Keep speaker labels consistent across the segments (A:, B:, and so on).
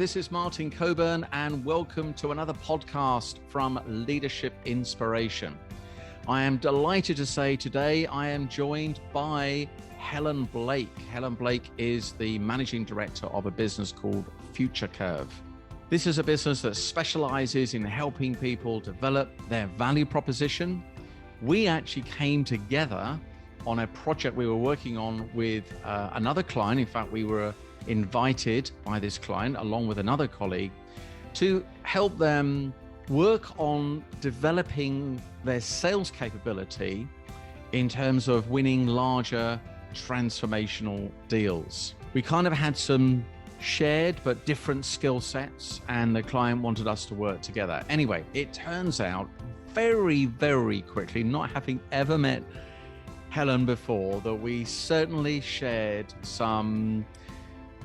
A: this is Martin Coburn, and welcome to another podcast from Leadership Inspiration. I am delighted to say today I am joined by Helen Blake. Helen Blake is the managing director of a business called Futurecurve. This is a business that specializes in helping people develop their value proposition. We actually came together on a project we were working on with another client. In fact, we were invited by this client along with another colleague to help them work on developing their sales capability in terms of winning larger transformational deals. We kind of had some shared but different skill sets, and the client wanted us to work together. Anyway, it turns out very, very quickly, not having ever met Helen before, that we certainly shared some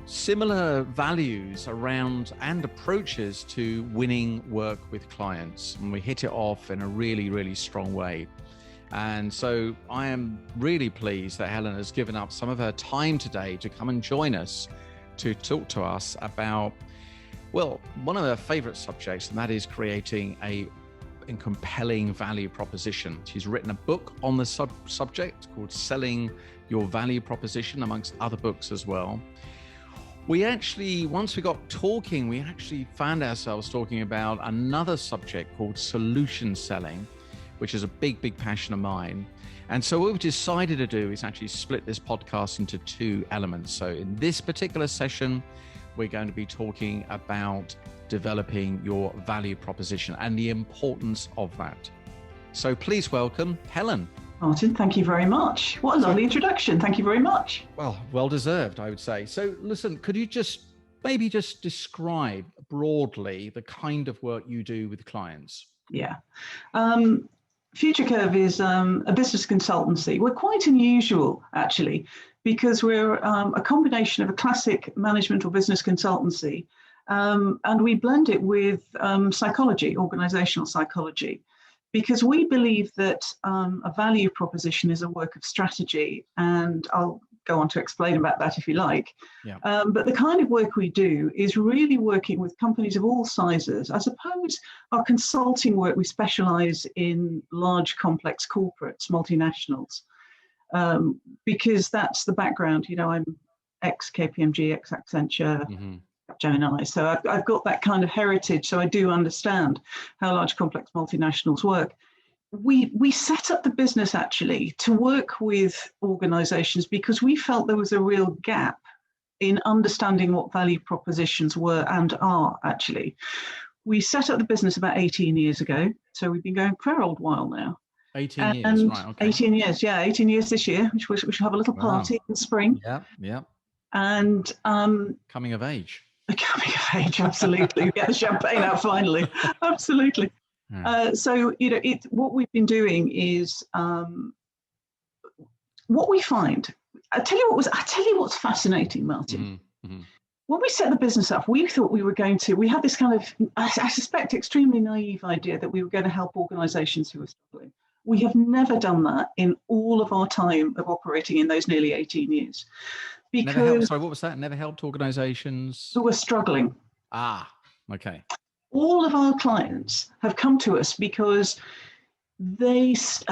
A: similar values around and approaches to winning work with clients. And we hit it off in a really, really strong way. And so I am really pleased that Helen has given up some of her time today to come and join us to talk to us about, well, one of her favorite subjects, and that is creating a compelling value proposition. She's written a book on the subject called Selling Your Value Proposition, amongst other books as well. We actually, once we got talking, we actually found ourselves talking about another subject called solution selling, which is a big, big passion of mine. And so what we've decided to do is actually split this podcast into two elements. So in this particular session, we're going to be talking about developing your value proposition and the importance of that. So please welcome Helen.
B: Martin, thank you very much. What a lovely introduction. Thank you very much.
A: Well deserved, I would say. So listen, could you maybe just describe broadly the kind of work you do with clients?
B: Yeah. Futurecurve is a business consultancy. We're quite unusual, actually, because we're a combination of a classic management or business consultancy, and we blend it with psychology, organizational psychology. Because we believe that a value proposition is a work of strategy, and I'll go on to explain about that if you like.
A: Yeah.
B: But the kind of work we do is really working with companies of all sizes. I suppose our consulting work, we specialize in large, complex corporates, multinationals, because that's the background. You know, I'm ex-KPMG, ex-Accenture, Gemini. So I've got that kind of heritage. So I do understand how large, complex multinationals work. We set up the business actually to work with organizations because we felt there was a real gap in understanding what value propositions were and are actually. We set up the business about 18 years ago. So we've been going for a old while now.
A: 18 years, right. Okay.
B: 18 years, yeah, 18 years this year, which we should have a little party in spring.
A: Yeah.
B: And
A: coming of age.
B: Coming of age, absolutely. Get the champagne out finally. Absolutely. Yeah. So, you know, what we've been doing is what we find. I tell you what's fascinating, Martin. When we set the business up, we thought we had this kind of, I suspect, extremely naive idea that we were going to help organizations who were struggling. We have never done that in all of our time of operating in those nearly 18 years.
A: Sorry, what was that? Never helped organizations
B: who were struggling.
A: Okay.
B: All of our clients have come to us because because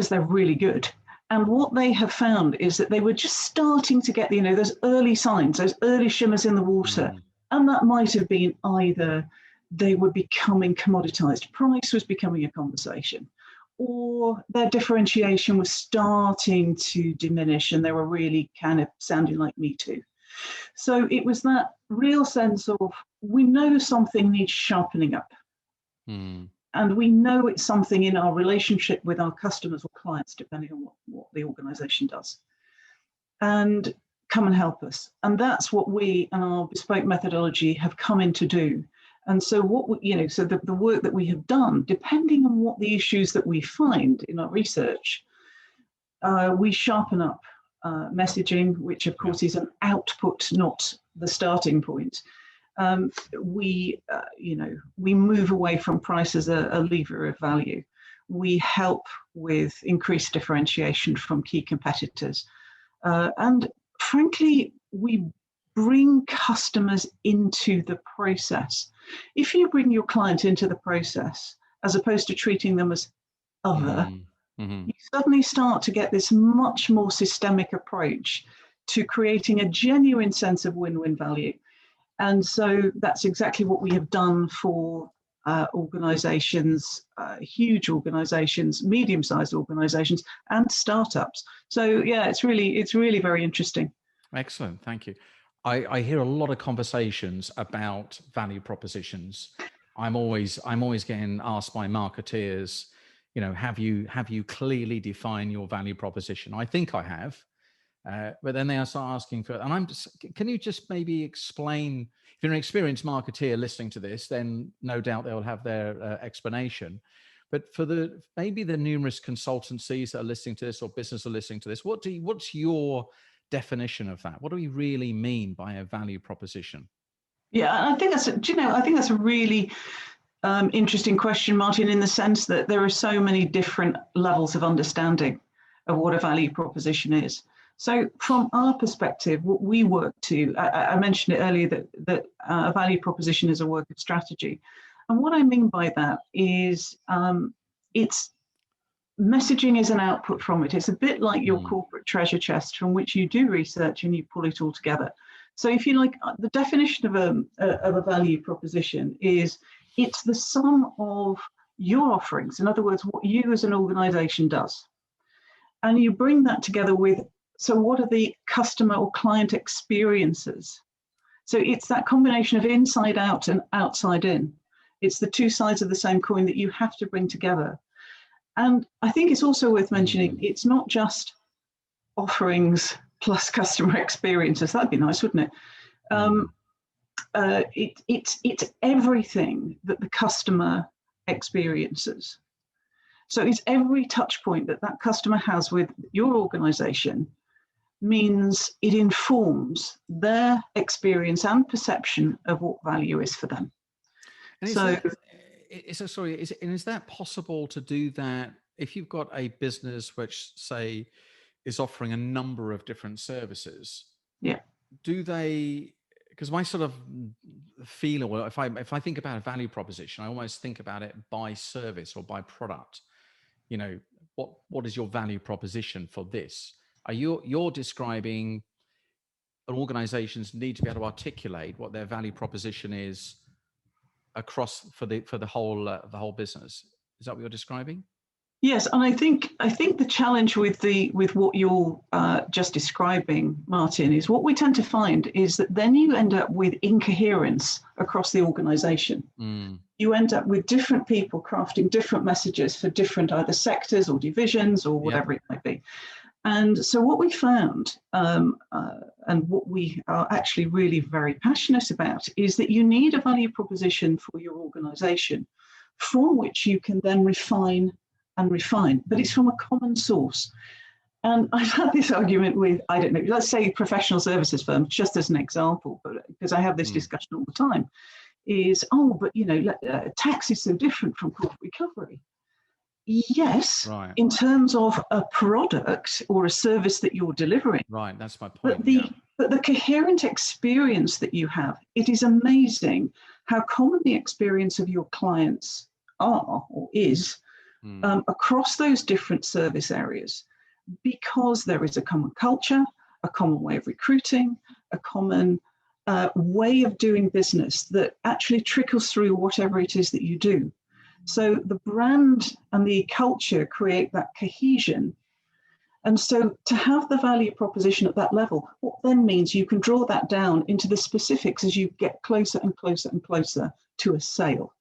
B: they're really good. And what they have found is that they were just starting to get, those early signs, those early shimmers in the water. And that might have been either they were becoming commoditized, price was becoming a conversation, or their differentiation was starting to diminish and they were really kind of sounding like me too. So it was that real sense of, we know something needs sharpening up. And we know it's something in our relationship with our customers or clients, depending on what the organization does. And come and help us. And that's what we and our bespoke methodology have come in to do. And so the work that we have done, depending on what the issues that we find in our research, we sharpen up messaging, which of course is an output, not the starting point. We move away from price as a lever of value. We help with increased differentiation from key competitors. And frankly, we bring customers into the process. If you bring your client into the process, as opposed to treating them as other, you suddenly start to get this much more systemic approach to creating a genuine sense of win-win value. And so that's exactly what we have done for organizations, huge organizations, medium-sized organizations, and startups. So yeah, it's really very interesting.
A: Excellent, thank you. I hear a lot of conversations about value propositions. I'm always getting asked by marketeers, you know, have you clearly defined your value proposition? I think I have, but then they start asking for, and I'm just, can you just maybe explain? If you're an experienced marketeer listening to this, then no doubt they'll have their explanation. But for maybe the numerous consultancies that are listening to this, or business are listening to this, what's your definition of that? What do we really mean by a value proposition?
B: Yeah, I think that's a really interesting question, Martin, in the sense that there are so many different levels of understanding of what a value proposition is. So from our perspective, what we work to, I mentioned it earlier that a value proposition is a work of strategy. And what I mean by that is it's messaging is an output from it. It's a bit like your corporate treasure chest from which you do research and you pull it all together. So if you like, the definition of a value proposition is it's the sum of your offerings. In other words, what you as an organization does. And you bring that together with, so what are the customer or client experiences? So it's that combination of inside out and outside in. It's the two sides of the same coin that you have to bring together. And I think it's also worth mentioning, it's not just offerings plus customer experiences. That'd be nice, wouldn't it? It's everything that the customer experiences. So it's every touch point that that customer has with your organization means it informs their experience and perception of what value is for them.
A: And is that possible to do that if you've got a business which, say, is offering a number of different services?
B: Yeah.
A: Do they? Because my sort of feeling, well, if I think about a value proposition, I almost think about it by service or by product. You know, what is your value proposition for this? You're describing organizations need to be able to articulate what their value proposition is across for the whole business. Is that what you're describing?
B: Yes, and I think the challenge with what you're just describing, Martin, is what we tend to find is that then you end up with incoherence across the organization. You end up with different people crafting different messages for different either sectors or divisions or whatever it might be. And so what we found, and what we are actually really very passionate about, is that you need a value proposition for your organization from which you can then refine, but it's from a common source. And I've had this argument with, I don't know, let's say professional services firms, just as an example, but because I have this discussion all the time, is, but you know, tax is so different from corporate recovery. Yes, right. In terms of a product or a service that you're delivering.
A: Right, that's my point.
B: But the coherent experience that you have, it is amazing how common the experience of your clients are or is across those different service areas, because there is a common culture, a common way of recruiting, a common way of doing business that actually trickles through whatever it is that you do. So the brand and the culture create that cohesion. And so to have the value proposition at that level, what then means you can draw that down into the specifics as you get closer and closer and closer to a sale.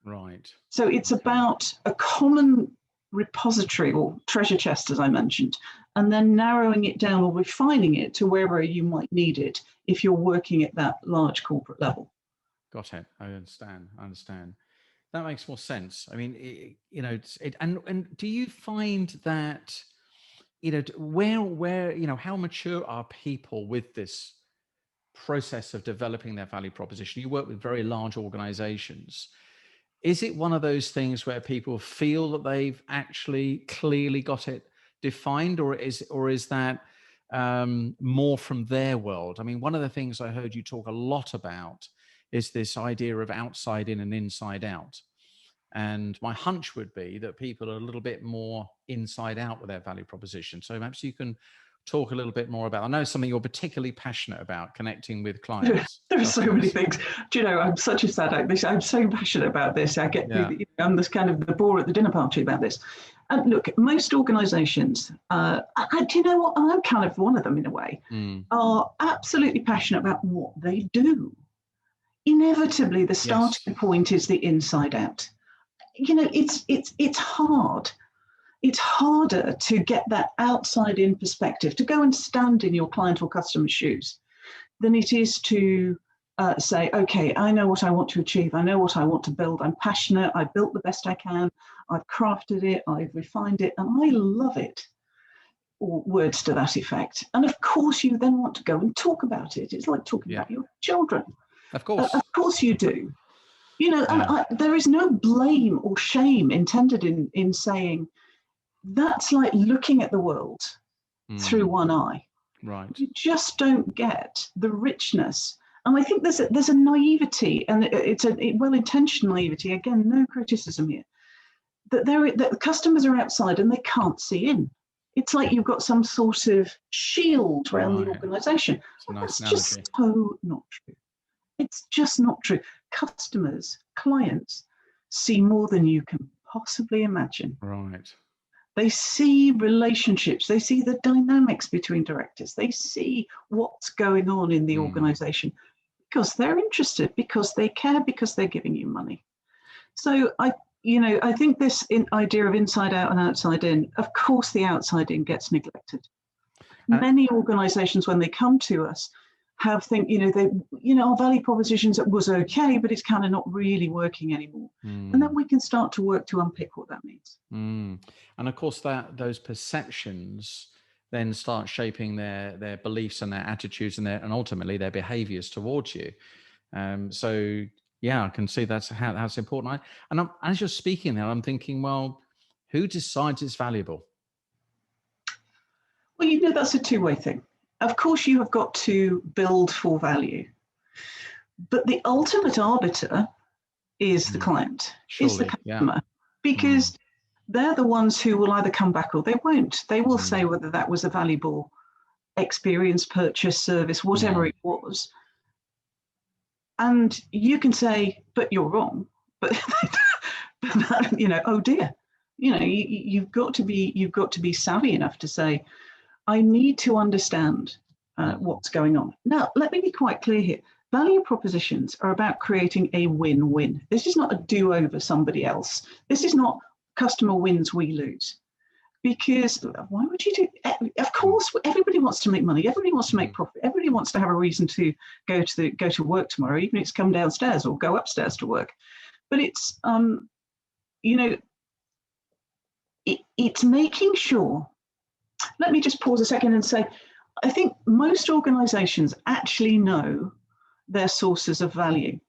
A: Right.
B: So it's about a common repository or treasure chest, as I mentioned, and then narrowing it down or refining it to wherever you might need it if you're working at that large corporate level.
A: Got it. I understand. That makes more sense. I mean, and do you find that, where, how mature are people with this process of developing their value proposition? You work with very large organizations. Is it one of those things where people feel that they've actually clearly got it defined, or is that more from their world. I mean, one of the things I heard you talk a lot about is this idea of outside in and inside out. And my hunch would be that people are a little bit more inside out with their value proposition. So perhaps you can talk a little bit more about, I know something you're particularly passionate about, connecting with clients.
B: There are so many things. Do you know, I'm such a sad act. I'm so passionate about this. I get, I'm this kind of the bore at the dinner party about this. And look, most organizations, do you know what? I'm kind of one of them in a way, are absolutely passionate about what they do. Inevitably, the starting point is the inside out. You know, it's hard. It's harder to get that outside in perspective, to go and stand in your client or customer's shoes, than it is to say, okay, I know what I want to achieve. I know what I want to build. I'm passionate. I've built the best I can. I've crafted it. I've refined it. And I love it. Or words to that effect. And of course, you then want to go and talk about it. It's like talking about your children.
A: Of course.
B: Of course you do. You know, and there is no blame or shame intended in saying that's like looking at the world through one eye.
A: Right.
B: You just don't get the richness. And I think there's a naivety, and it's a well-intentioned naivety. Again, no criticism here. That the customers are outside and they can't see in. It's like you've got some sort of shield around the organisation.
A: That's
B: just so not true. It's just not true. Customers, clients, see more than you can possibly imagine.
A: Right.
B: They see relationships. They see the dynamics between directors. They see what's going on in the organisation because they're interested, because they care, because they're giving you money. So I think this idea of inside out and outside in, of course, the outside in gets neglected. Many organisations, when they come to us, our value propositions was okay, but it's kind of not really working anymore. And then we can start to work to unpick what that means.
A: And of course, those perceptions then start shaping their beliefs and their attitudes and ultimately their behaviors towards you. So yeah, I can see that's important. As you're speaking there, I'm thinking, well, who decides it's valuable?
B: Well, that's a two-way thing. Of course, you have got to build for value, but the ultimate arbiter is the client, is the customer, because they're the ones who will either come back or they won't. They will say whether that was a valuable experience, purchase, service, whatever it was. And you can say, but you're wrong. But oh dear, you've got to be savvy enough to say, I need to understand what's going on. Now, let me be quite clear here. Value propositions are about creating a win-win. This is not a do-over somebody else. This is not customer wins, we lose. Because why would you do? Of course, everybody wants to make money. Everybody wants to make profit. Everybody wants to have a reason to go to work tomorrow, even if it's come downstairs or go upstairs to work. But it's it's making sure. Let me just pause a second and say, I think most organizations actually know their sources of value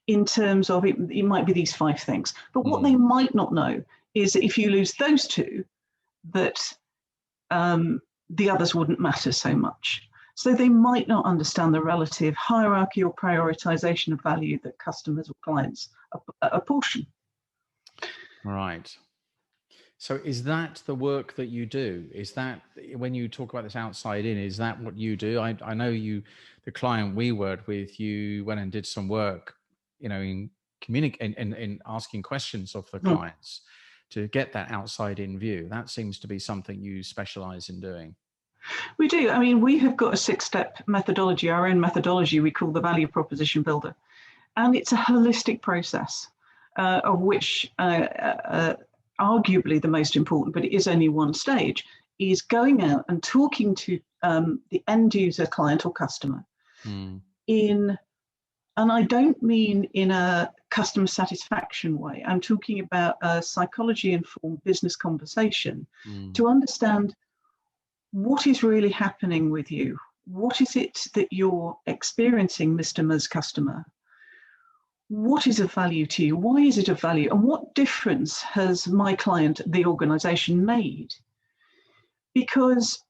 B: in terms of it might be these 5 things. But what they might not know is that if you lose those 2, that the others wouldn't matter so much. So they might not understand the relative hierarchy or prioritization of value that customers or clients apportion.
A: Right. So is that the work that you do? Is that when you talk about this outside in, is that what you do? I know the client we worked with, you went and did some work, in in asking questions of the clients to get that outside in view. That seems to be something you specialize in doing.
B: We do. I mean, we have got a 6-step methodology, our own methodology we call the Value Proposition Builder. And it's a holistic process of which arguably the most important, but it is only one stage, is going out and talking to the end user, client or customer and I don't mean in a customer satisfaction way. I'm talking about a psychology-informed business conversation to understand what is really happening with you. What is it that you're experiencing, Mr. Ms. Customer? What is of value to you? Why is it of value? And what difference has my client, the organization, made? Because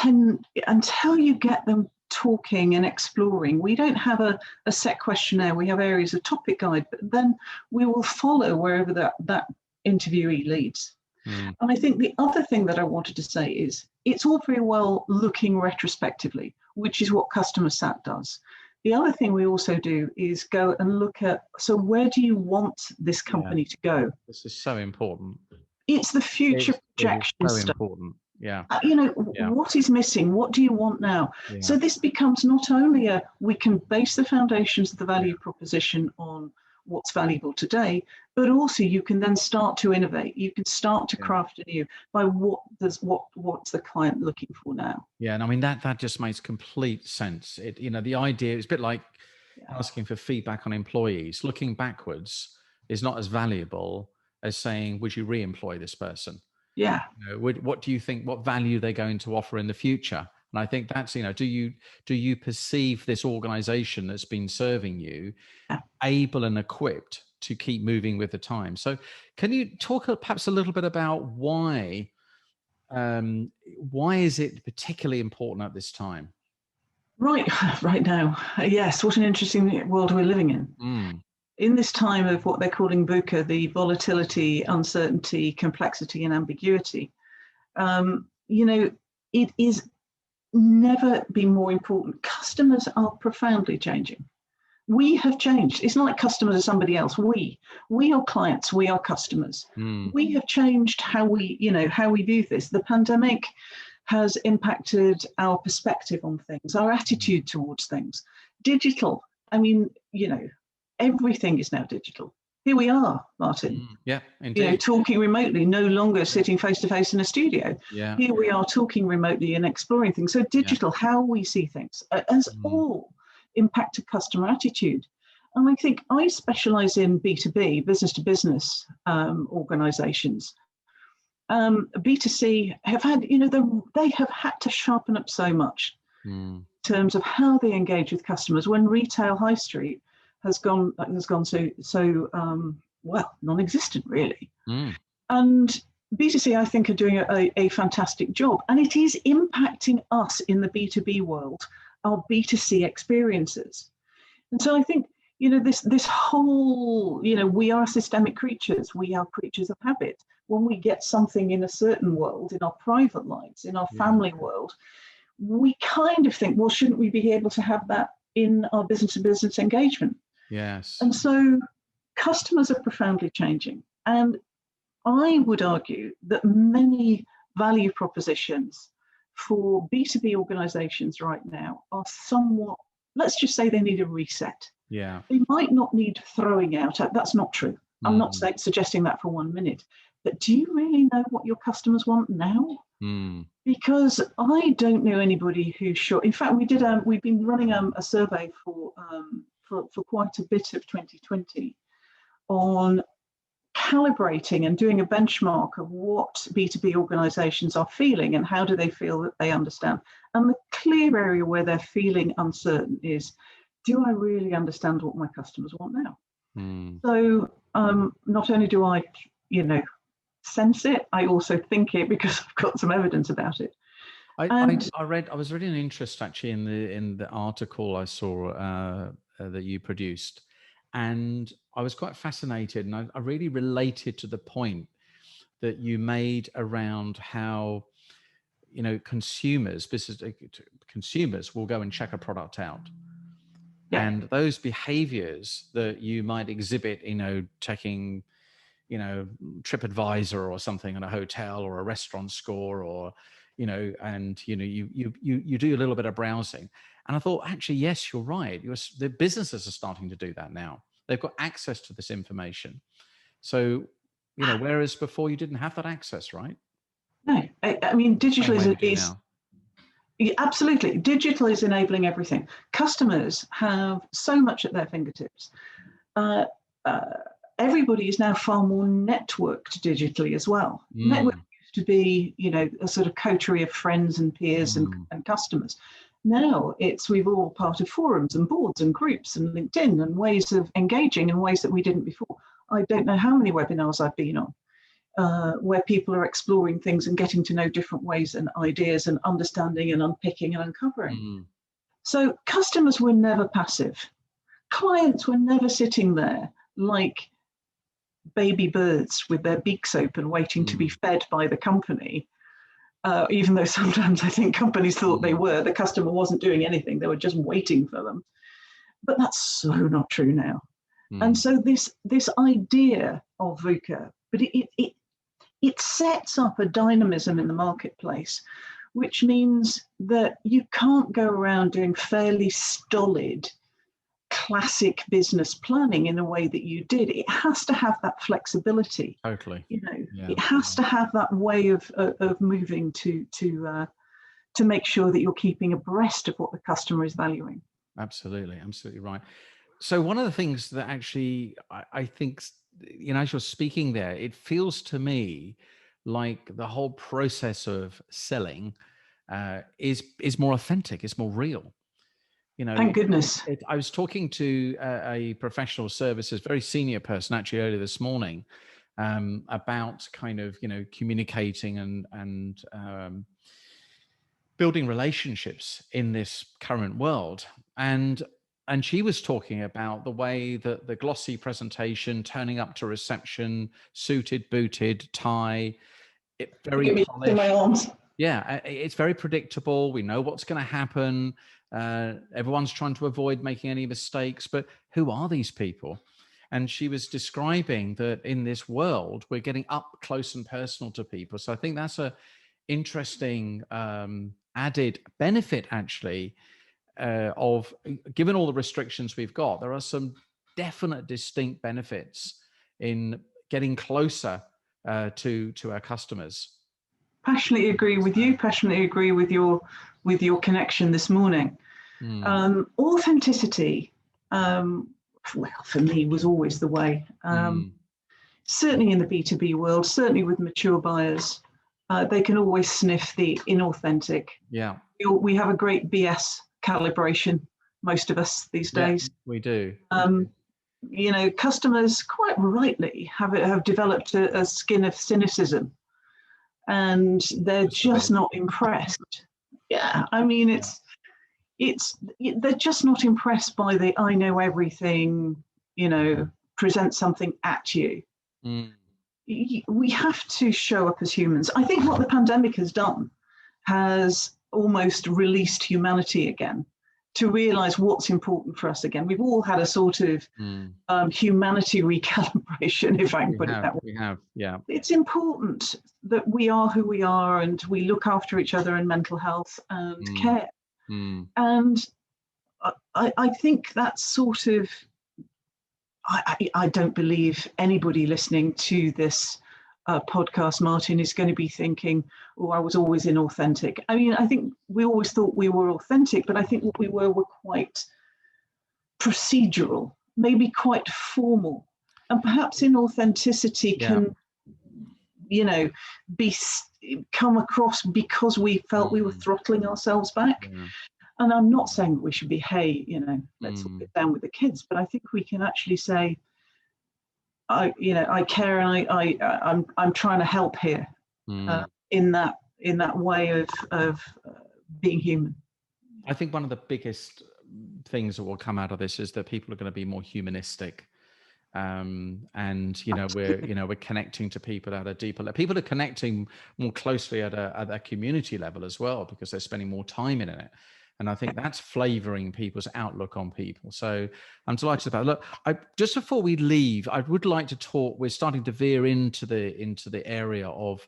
B: until you get them talking and exploring. We don't have a set questionnaire. We have areas of topic guide, but then we will follow wherever that interviewee leads. And I think the other thing that I wanted to say is it's all very well looking retrospectively, which is what customer sat does. The other thing we also do is go and look at, so where do you want this company to go?
A: This is so important.
B: It's the future projection
A: so
B: stuff.
A: important. Yeah.
B: What is missing? What do you want now?
A: Yeah.
B: So this becomes not only we can base the foundations of the value proposition on what's valuable today, but also you can then start to innovate. You can start to craft anew by what's the client looking for now.
A: Yeah, and I mean that just makes complete sense. The idea is a bit like asking for feedback on employees. Looking backwards is not as valuable as saying, would you re-employ this person?
B: Yeah.
A: What do you think? What value they're going to offer in the future? And I think that's do you perceive this organization that's been serving you able and equipped to keep moving with the time? So, can you talk perhaps a little bit about why is it particularly important at this time?
B: Right now, yes. What an interesting world we're living in. In this time of what they're calling VUCA, the volatility, uncertainty, complexity, and ambiguity, it is never been more important. Customers are profoundly changing. We have changed. It's not like customers are somebody else. We are clients. We are customers. We have changed how we view this. The pandemic has impacted our perspective on things, our attitude towards things. Digital. I mean, everything is now digital. Here we are, Martin.
A: Yeah, indeed.
B: Talking remotely, no longer sitting face to face in a studio.
A: Yeah.
B: Here we are talking remotely and exploring things. So digital, how we see things, has all impacted customer attitude. And I think I specialize in B2B, business to business organizations. B2C have had, they have had to sharpen up so much in terms of how they engage with customers when retail high street has gone so non-existent really. And B2C, I think, are doing a fantastic job, and it is impacting us in the B2B world, our B2C experiences. And so I think, this whole, we are systemic creatures, we are creatures of habit. When we get something in a certain world, in our private lives, in our family world, we kind of think, well, shouldn't we be able to have that in our business-to-business engagement?
A: Yes.
B: And so customers are profoundly changing. And I would argue that many value propositions for B2B organizations right now are somewhat, let's just say they need a reset.
A: Yeah.
B: They might not need throwing out. That's not true. I'm not suggesting that for 1 minute. But do you really know what your customers want now? Because I don't know anybody who's sure. In fact, we've been running a survey for quite a bit of 2020 on calibrating and doing a benchmark of what B2B organizations are feeling and how do they feel that they understand. And the clear area where they're feeling uncertain is, do I really understand what my customers want now? So not only do I, sense it, I also think it because I've got some evidence about it.
A: I was reading an interest actually in the article I saw that you produced, and I was quite fascinated, and I really related to the point that you made around how consumers will go and check a product out. And those behaviors that you might exhibit, taking TripAdvisor or something in a hotel or a restaurant score, or you do a little bit of browsing. And I thought, actually, yes, you're right. The businesses are starting to do that now. They've got access to this information. So, whereas before you didn't have that access, right?
B: No, I mean, digital is absolutely. Digital is enabling everything. Customers have so much at their fingertips. Everybody is now far more networked digitally as well. Network used to be, a sort of coterie of friends and peers and customers. Now we've all part of forums and boards and groups and LinkedIn and ways of engaging in ways that we didn't before. I don't know how many webinars I've been on. where people are exploring things and getting to know different ways and ideas and understanding and unpicking and uncovering.
A: Mm.
B: So customers were never passive. Clients were never sitting there like baby birds with their beaks open waiting to be fed by the company. Even though sometimes I think companies thought they were, the customer wasn't doing anything, they were just waiting for them. But that's so not true now. And so this idea of VUCA, but it sets up a dynamism in the marketplace, which means that you can't go around doing fairly stolid classic business planning in a way that you did. It has to have that flexibility.
A: Totally.
B: It has to have that way of moving to make sure that you're keeping abreast of what the customer is valuing.
A: Absolutely right. So one of the things that actually I think, as you're speaking there, it feels to me like the whole process of selling is more authentic, it's more real.
B: Thank goodness.
A: I was talking to a professional services, very senior person actually earlier this morning, about kind of, communicating and building relationships in this current world. And she was talking about the way that the glossy presentation, turning up to reception, suited, booted, tie, very polished.
B: In my arms.
A: Yeah, it's very predictable. We know what's going to happen. Everyone's trying to avoid making any mistakes, but who are these people? And she was describing that in this world, we're getting up close and personal to people. So I think that's a interesting added benefit, actually, of given all the restrictions we've got, there are some definite distinct benefits in getting closer to our customers.
B: Passionately agree with you. Passionately agree with your connection this morning. Authenticity, well, for me, was always the way. Certainly in the B2B world, certainly with mature buyers, they can always sniff the inauthentic.
A: Yeah,
B: we have a great BS calibration, most of us these days.
A: We do.
B: Customers quite rightly have developed a skin of cynicism, and they're just not impressed. Yeah, I mean, they're just not impressed by the I know everything, present something at you. We have to show up as humans. I think what the pandemic has done has almost released humanity again, to realize what's important for us again. We've all had a sort of humanity recalibration, if I can put it that way.
A: We have, yeah.
B: It's important that we are who we are and we look after each other in mental health and care. And I think that's sort of, I don't believe anybody listening to this podcast, Martin, is going to be thinking, oh, I was always inauthentic. I mean, I think we always thought we were authentic, but I think what we were quite procedural, maybe quite formal. And perhaps inauthenticity can, come across because we felt we were throttling ourselves back. And I'm not saying that we should be, hey, let's all get down with the kids, but I think we can actually say, I care and I'm trying to help here in that way of being human.
A: I think one of the biggest things that will come out of this is that people are going to be more humanistic, and we're connecting to people at a deeper level. People are connecting more closely at a community level as well, because they're spending more time in it. And I think that's flavoring people's outlook on people. So I'm delighted about it. Look, just before we leave, I would like to talk, we're starting to veer into the area of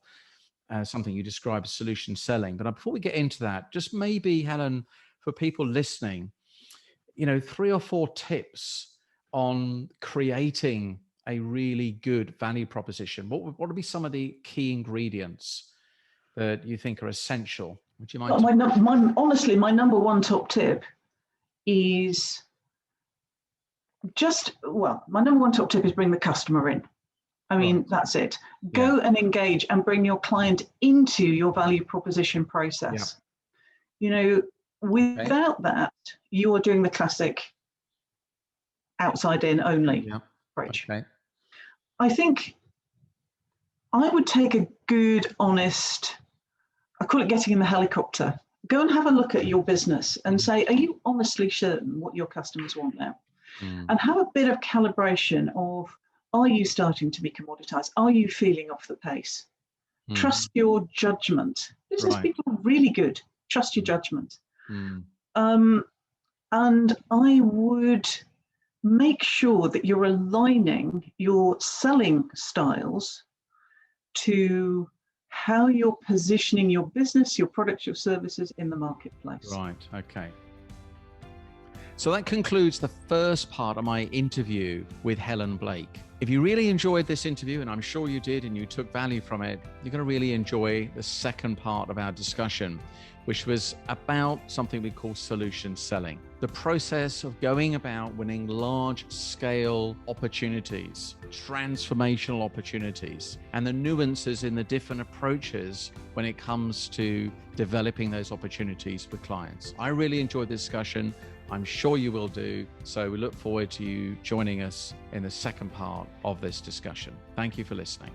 A: something you describe as solution selling. But before we get into that, just maybe, Helen, for people listening, 3 or 4 tips on creating a really good value proposition. What would be some of the key ingredients that you think are essential? Would you mind?
B: Honestly, my number one top tip is my number one top tip is bring the customer in. I mean, that's it. Go and engage and bring your client into your value proposition process. Without that, you are doing the classic outside in only approach. I think I would take a good, honest, I call it getting in the helicopter. Go and have a look at your business and say, are you honestly certain what your customers want now? And have a bit of calibration of, are you starting to be commoditized? Are you feeling off the pace? Trust your judgment. Business people are really good. Trust your judgment. And I would make sure that you're aligning your selling styles to how you're positioning your business, your products, your services in the marketplace.
A: Right, okay. So that concludes the first part of my interview with Helen Blake. If you really enjoyed this interview, and I'm sure you did, and you took value from it, you're going to really enjoy the second part of our discussion, which was about something we call solution selling. The process of going about winning large-scale opportunities, transformational opportunities, and the nuances in the different approaches when it comes to developing those opportunities with clients. I really enjoyed this discussion. I'm sure you will do. So we look forward to you joining us in the second part of this discussion. Thank you for listening.